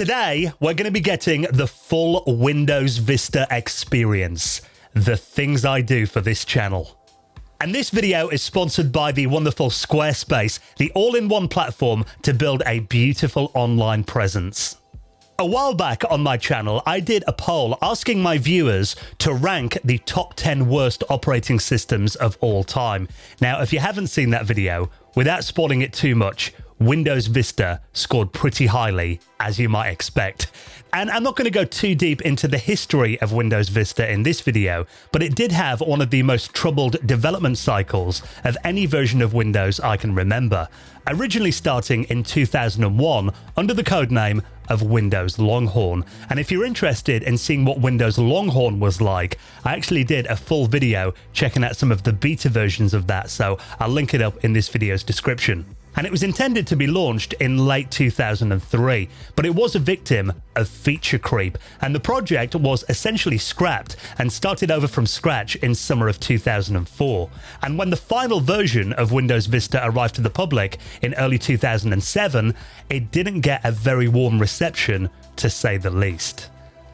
Today, we're going to be getting the full Windows Vista experience, the things I do for this channel. And this video is sponsored by the wonderful Squarespace, the all-in-one platform to build a beautiful online presence. A while back on my channel, I did a poll asking my viewers to rank the top 10 worst operating systems of all time. Now, if you haven't seen that video, without spoiling it too much, Windows Vista scored pretty highly, as you might expect. And I'm not going to go too deep into the history of Windows Vista in this video, but it did have one of the most troubled development cycles of any version of Windows I can remember, originally starting in 2001 under the codename of Windows Longhorn. And if you're interested in seeing what Windows Longhorn was like, I actually did a full video checking out some of the beta versions of that, so I'll link it up in this video's description. And it was intended to be launched in late 2003, but it was a victim of feature creep, and the project was essentially scrapped and started over from scratch in summer of 2004. And when the final version of Windows Vista arrived to the public in early 2007, it didn't get a very warm reception, to say the least.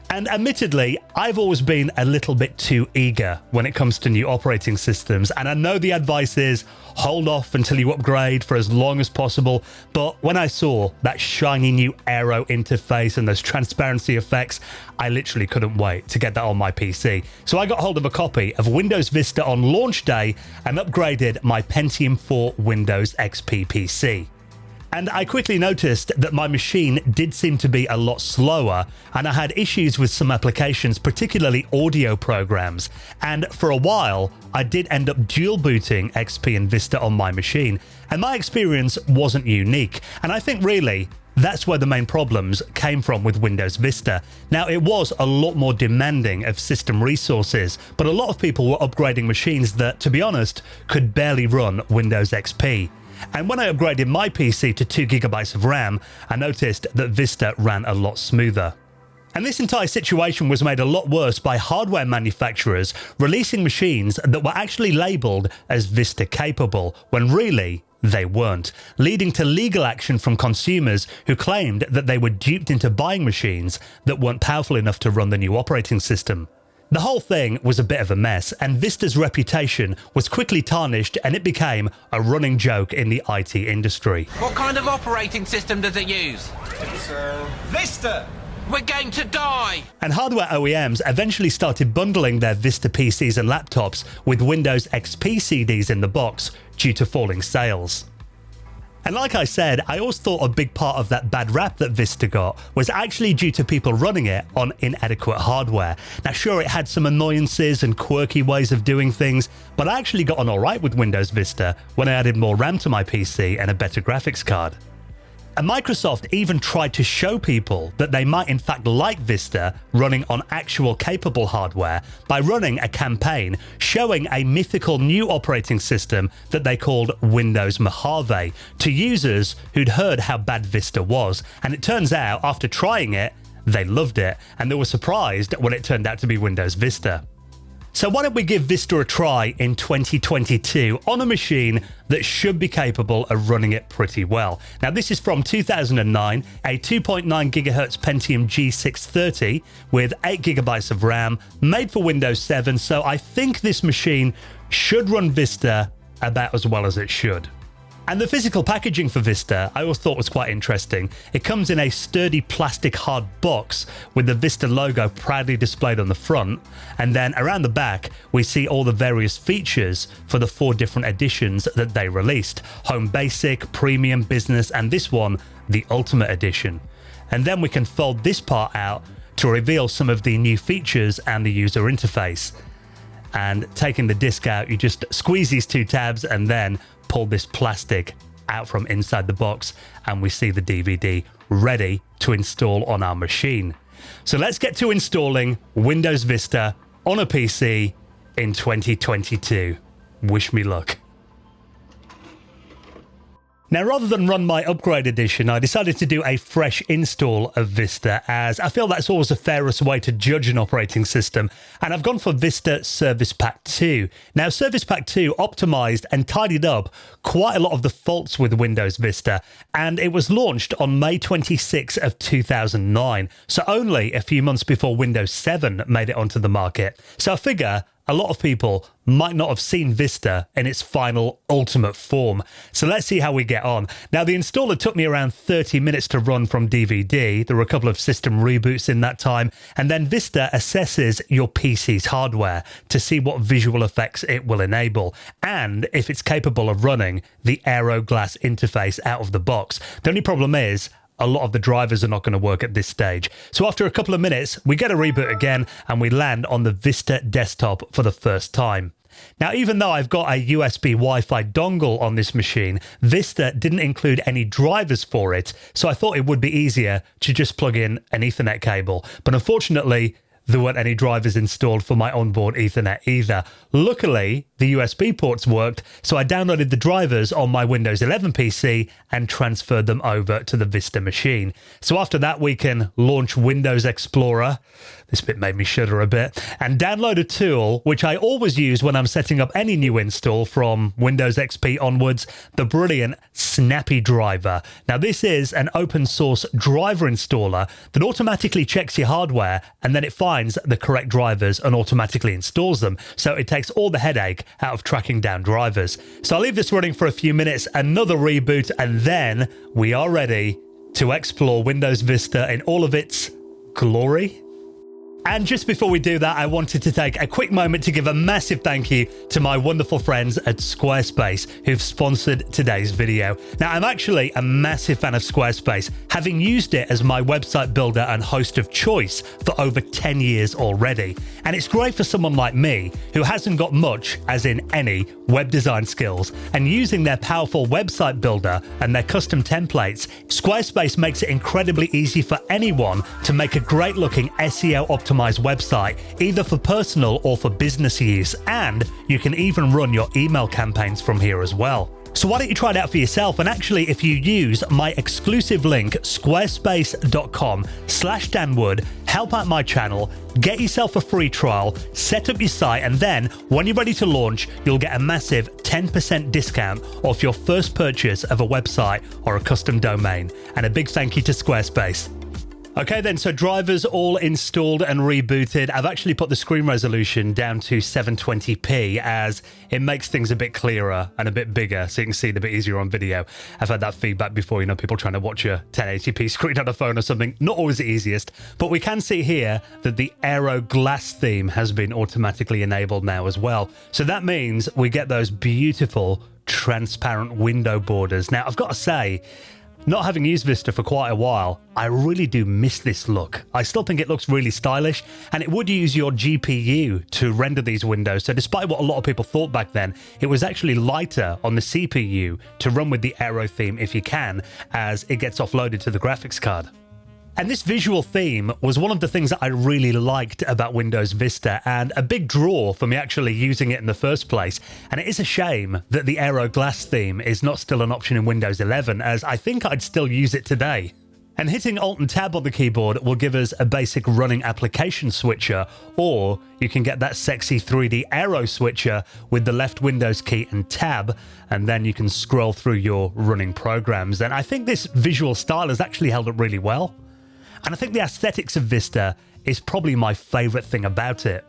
And admittedly, I've always been a little bit too eager when it comes to new operating systems, and I know the advice is hold off until you upgrade for as long as possible, but when I saw that shiny new Aero interface and those transparency effects, I literally couldn't wait to get that on my PC. So I got hold of a copy of Windows Vista on launch day and upgraded my Pentium 4 Windows XP PC. And I quickly noticed that my machine did seem to be a lot slower, and I had issues with some applications, particularly audio programs. And for a while, I did end up dual booting XP and Vista on my machine, and my experience wasn't unique. And I think really, that's where the main problems came from with Windows Vista. Now, it was a lot more demanding of system resources, but a lot of people were upgrading machines that, to be honest, could barely run Windows XP. And when I upgraded my PC to 2GB of RAM, I noticed that Vista ran a lot smoother. And this entire situation was made a lot worse by hardware manufacturers releasing machines that were actually labelled as Vista capable, when really they weren't, leading to legal action from consumers who claimed that they were duped into buying machines that weren't powerful enough to run the new operating system. The whole thing was a bit of a mess, and Vista's reputation was quickly tarnished, and it became a running joke in the IT industry. What kind of operating system does it use? It's Vista! We're going to die! And hardware OEMs eventually started bundling their Vista PCs and laptops with Windows XP CDs in the box due to falling sales. And like I said, I always thought a big part of that bad rap that Vista got was actually due to people running it on inadequate hardware. Now sure, it had some annoyances and quirky ways of doing things, but I actually got on alright with Windows Vista when I added more RAM to my PC and a better graphics card. And Microsoft even tried to show people that they might in fact like Vista running on actual capable hardware by running a campaign showing a mythical new operating system that they called Windows Mojave to users who'd heard how bad Vista was. And it turns out, after trying it, they loved it, and they were surprised when it turned out to be Windows Vista. So why don't we give Vista a try in 2022 on a machine that should be capable of running it pretty well. Now this is from 2009, a 2.9 GHz Pentium G630 with 8 GB of RAM, made for Windows 7, so I think this machine should run Vista about as well as it should. And the physical packaging for Vista I always thought was quite interesting. It comes in a sturdy plastic hard box with the Vista logo proudly displayed on the front, and then around the back we see all the various features for the 4 different editions that they released: Home Basic, Premium, Business, and this one, the Ultimate Edition. And then we can fold this part out to reveal some of the new features and the user interface. And taking the disc out, you just squeeze these 2 tabs and then pull this plastic out from inside the box, and we see the DVD ready to install on our machine. So let's get to installing Windows Vista on a PC in 2022. Wish me luck. Now, rather than run my upgrade edition, I decided to do a fresh install of Vista, as I feel that's always the fairest way to judge an operating system, and I've gone for Vista Service Pack 2. Now, Service Pack 2 optimized and tidied up quite a lot of the faults with Windows Vista, and it was launched on May 26 of 2009, so only a few months before Windows 7 made it onto the market. So I figure a lot of people might not have seen Vista in its final ultimate form. So let's see how we get on. Now, the installer took me around 30 minutes to run from DVD. There were a couple of system reboots in that time. And then Vista assesses your PC's hardware to see what visual effects it will enable and if it's capable of running the Aero glass interface out of the box. The only problem is, a lot of the drivers are not going to work at this stage. So after a couple of minutes, we get a reboot again and we land on the Vista desktop for the first time. Now, even though I've got a USB Wi-Fi dongle on this machine, Vista didn't include any drivers for it, so I thought it would be easier to just plug in an Ethernet cable. But unfortunately, there weren't any drivers installed for my onboard Ethernet either. Luckily, the USB ports worked, so I downloaded the drivers on my Windows 11 PC and transferred them over to the Vista machine. So after that, we can launch Windows Explorer. This bit made me shudder a bit. And download a tool, which I always use when I'm setting up any new install from Windows XP onwards, the brilliant Snappy Driver. Now, this is an open source driver installer that automatically checks your hardware and then it finds the correct drivers and automatically installs them. So it takes all the headache out of tracking down drivers. So I'll leave this running for a few minutes, another reboot, and then we are ready to explore Windows Vista in all of its glory. And just before we do that, I wanted to take a quick moment to give a massive thank you to my wonderful friends at Squarespace who've sponsored today's video. Now, I'm actually a massive fan of Squarespace, having used it as my website builder and host of choice for over 10 years already. And it's great for someone like me who hasn't got much, as in any, web design skills. And using their powerful website builder and their custom templates, Squarespace makes it incredibly easy for anyone to make a great looking SEO optimized website, either for personal or for business use, and you can even run your email campaigns from here as well. So why don't you try it out for yourself? And actually, if you use my exclusive link, squarespace.com/danwood, help out my channel, get yourself a free trial, set up your site, and then when you're ready to launch, you'll get a massive 10% discount off your first purchase of a website or a custom domain. And a big thank you to Squarespace. Okay then, so drivers all installed and rebooted. I've actually put the screen resolution down to 720p as it makes things a bit clearer and a bit bigger so you can see it a bit easier on video. I've had that feedback before, people trying to watch a 1080p screen on a phone or something. Not always the easiest, but we can see here that the Aero glass theme has been automatically enabled now as well. So that means we get those beautiful transparent window borders. Now, I've got to say, not having used Vista for quite a while, I really do miss this look. I still think it looks really stylish, and it would use your GPU to render these windows. So despite what a lot of people thought back then, it was actually lighter on the CPU to run with the Aero theme if you can, as it gets offloaded to the graphics card. And this visual theme was one of the things that I really liked about Windows Vista, and a big draw for me actually using it in the first place. And it is a shame that the Aero glass theme is not still an option in Windows 11, as I think I'd still use it today. And hitting Alt and Tab on the keyboard will give us a basic running application switcher, or you can get that sexy 3D Aero switcher with the left Windows key and Tab, and then you can scroll through your running programs. And I think this visual style has actually held up really well. And I think the aesthetics of Vista is probably my favorite thing about it.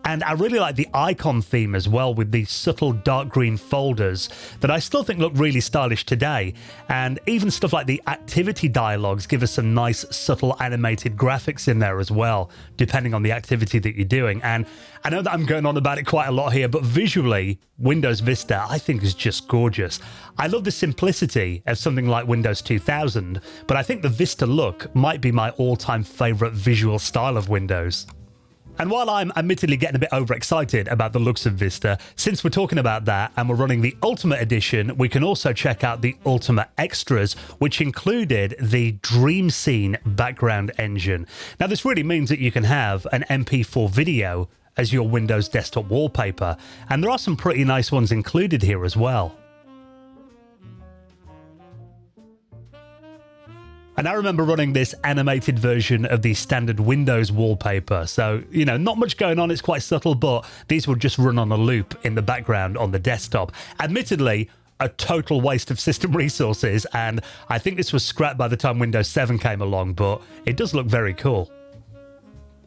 And I really like the icon theme as well, with these subtle dark green folders that I still think look really stylish today. And even stuff like the activity dialogues give us some nice subtle animated graphics in there as well, depending on the activity that you're doing. And I know that I'm going on about it quite a lot here, but visually, Windows Vista I think is just gorgeous. I love the simplicity of something like Windows 2000, but I think the Vista look might be my all-time favorite visual style of Windows. And while I'm admittedly getting a bit overexcited about the looks of Vista, since we're talking about that and we're running the Ultimate Edition, we can also check out the Ultimate Extras, which included the Dreamscene background engine. Now, this really means that you can have an MP4 video as your Windows desktop wallpaper, and there are some pretty nice ones included here as well. And I remember running this animated version of the standard Windows wallpaper. So, you know, not much going on. It's quite subtle, but these would just run on a loop in the background on the desktop. Admittedly, a total waste of system resources. And I think this was scrapped by the time Windows 7 came along, but it does look very cool.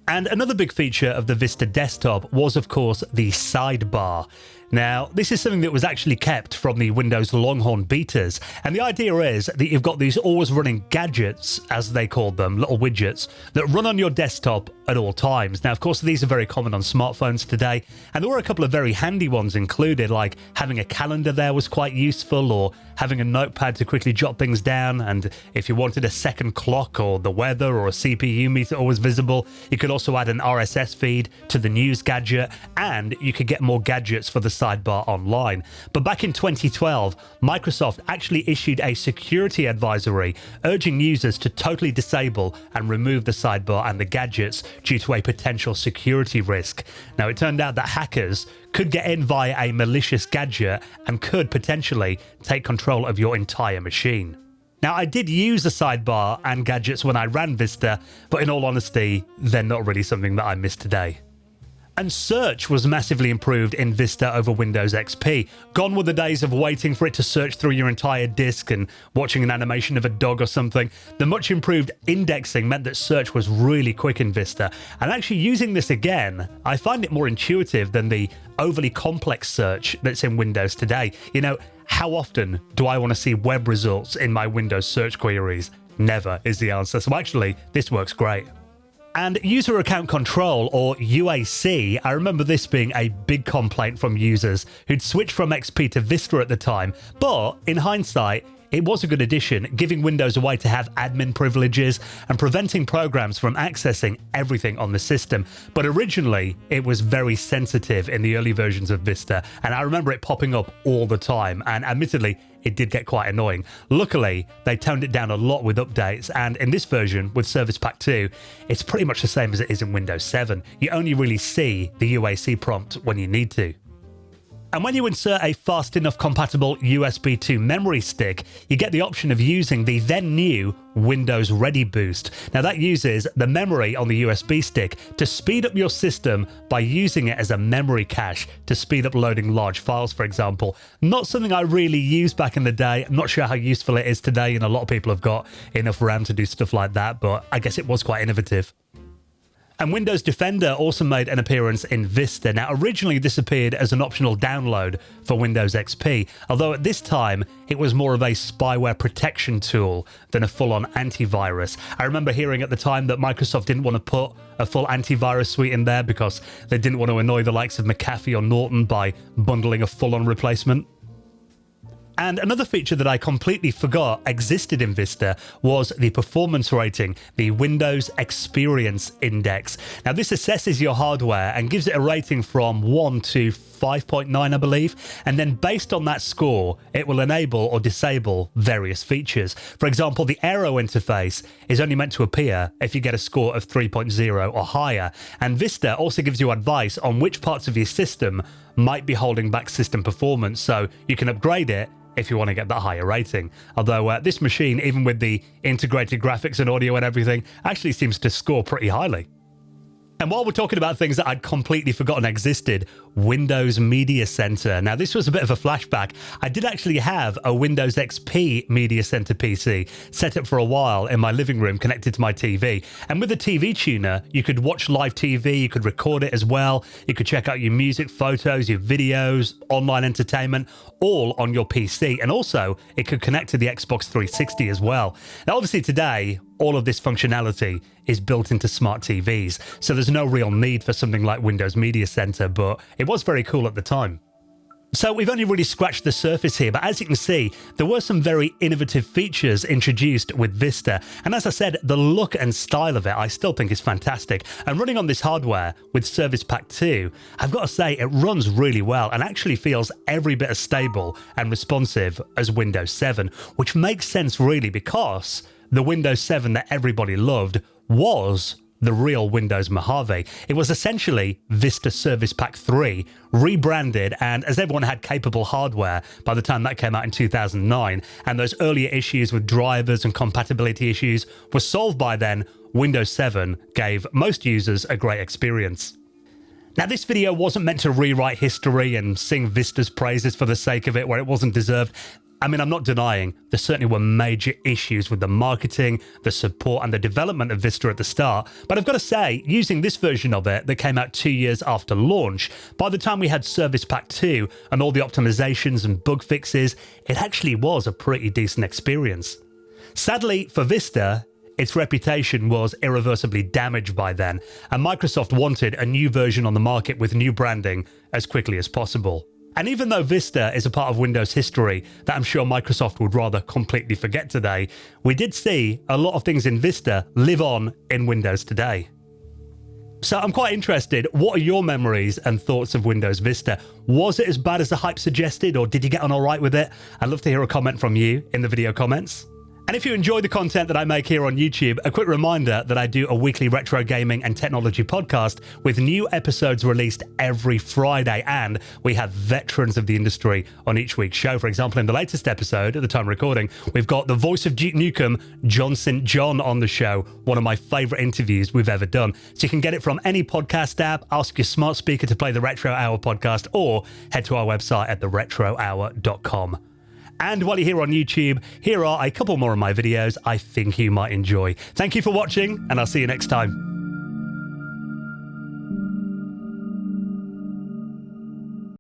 And another big feature of the Vista desktop was, of course, the sidebar. Now, this is something that was actually kept from the Windows Longhorn betas, and the idea is that you've got these always running gadgets, as they called them, little widgets, that run on your desktop at all times. Now, of course, these are very common on smartphones today, and there were a couple of very handy ones included, like having a calendar there was quite useful, or having a notepad to quickly jot things down, and if you wanted a second clock or the weather or a CPU meter always visible, you could also add an RSS feed to the news gadget, and you could get more gadgets for the sidebar online. But back in 2012, Microsoft actually issued a security advisory urging users to totally disable and remove the sidebar and the gadgets due to a potential security risk. Now, it turned out that hackers could get in via a malicious gadget and could potentially take control of your entire machine. Now, I did use the sidebar and gadgets when I ran Vista, but in all honesty, they're not really something that I miss today. And search was massively improved in Vista over Windows XP. Gone were the days of waiting for it to search through your entire disk and watching an animation of a dog or something. The much improved indexing meant that search was really quick in Vista. And actually using this again, I find it more intuitive than the overly complex search that's in Windows today. You know, how often do I want to see web results in my Windows search queries? Never is the answer. So actually, this works great. And user account control, or UAC, I remember this being a big complaint from users who'd switched from XP to Vista at the time, but in hindsight, it was a good addition, giving Windows a way to have admin privileges and preventing programs from accessing everything on the system. But originally, it was very sensitive in the early versions of Vista, and I remember it popping up all the time, and admittedly, it did get quite annoying. Luckily, they toned it down a lot with updates, and in this version, with Service Pack 2, it's pretty much the same as it is in Windows 7. You only really see the UAC prompt when you need to. And when you insert a fast enough compatible USB 2 memory stick, you get the option of using the then new Windows Readyboost. Now that uses the memory on the USB stick to speed up your system by using it as a memory cache to speed up loading large files, for example. Not something I really used back in the day. I'm not sure how useful it is today, and a lot of people have got enough RAM to do stuff like that, but I guess it was quite innovative. And Windows Defender also made an appearance in Vista. Now, originally this appeared as an optional download for Windows XP, although at this time it was more of a spyware protection tool than a full-on antivirus. I remember hearing at the time that Microsoft didn't want to put a full antivirus suite in there because they didn't want to annoy the likes of McAfee or Norton by bundling a full-on replacement. And another feature that I completely forgot existed in Vista was the performance rating, the Windows Experience Index. Now, this assesses your hardware and gives it a rating from 1 to 5.9, I believe, and then based on that score, it will enable or disable various features. For example, the Aero interface is only meant to appear if you get a score of 3.0 or higher, and Vista also gives you advice on which parts of your system might be holding back system performance, so you can upgrade it if you want to get that higher rating. Although this machine, even with the integrated graphics and audio and everything, actually seems to score pretty highly. And while we're talking about things that I'd completely forgotten existed, Windows Media Center. Now, this was a bit of a flashback. I did actually have a Windows XP Media Center PC set up for a while in my living room connected to my TV. And with a TV tuner, you could watch live TV, you could record it as well, you could check out your music, photos, your videos, online entertainment, all on your PC. And also, it could connect to the Xbox 360 as well. Now, obviously today, all of this functionality is built into smart TVs, so there's no real need for something like Windows Media Center, but it was very cool at the time. So we've only really scratched the surface here, but as you can see, there were some very innovative features introduced with Vista, and as I said, the look and style of it I still think is fantastic. And running on this hardware with Service Pack 2, I've got to say it runs really well and actually feels every bit as stable and responsive as Windows 7, which makes sense really because the Windows 7 that everybody loved was the real Windows Mojave. It was essentially Vista Service Pack 3, rebranded, and as everyone had capable hardware by the time that came out in 2009, and those earlier issues with drivers and compatibility issues were solved by then, Windows 7 gave most users a great experience. Now, this video wasn't meant to rewrite history and sing Vista's praises for the sake of it where it wasn't deserved. I mean, I'm not denying there certainly were major issues with the marketing, the support, and the development of Vista at the start. But I've got to say, using this version of it that came out 2 years after launch, by the time we had Service Pack 2 and all the optimizations and bug fixes, it actually was a pretty decent experience. Sadly for Vista, its reputation was irreversibly damaged by then, and Microsoft wanted a new version on the market with new branding as quickly as possible. And even though Vista is a part of Windows history that I'm sure Microsoft would rather completely forget today, we did see a lot of things in Vista live on in Windows today. So I'm quite interested, what are your memories and thoughts of Windows Vista? Was it as bad as the hype suggested, or did you get on all right with it? I'd love to hear a comment from you in the video comments. And if you enjoy the content that I make here on YouTube, a quick reminder that I do a weekly retro gaming and technology podcast with new episodes released every Friday, and we have veterans of the industry on each week's show. For example, in the latest episode, at the time of recording, we've got the voice of Duke Nukem, John St. John, on the show, one of my favourite interviews we've ever done. So you can get it from any podcast app, ask your smart speaker to play the Retro Hour podcast, or head to our website at theretrohour.com. And while you're here on YouTube, here are a couple more of my videos I think you might enjoy. Thank you for watching, and I'll see you next time.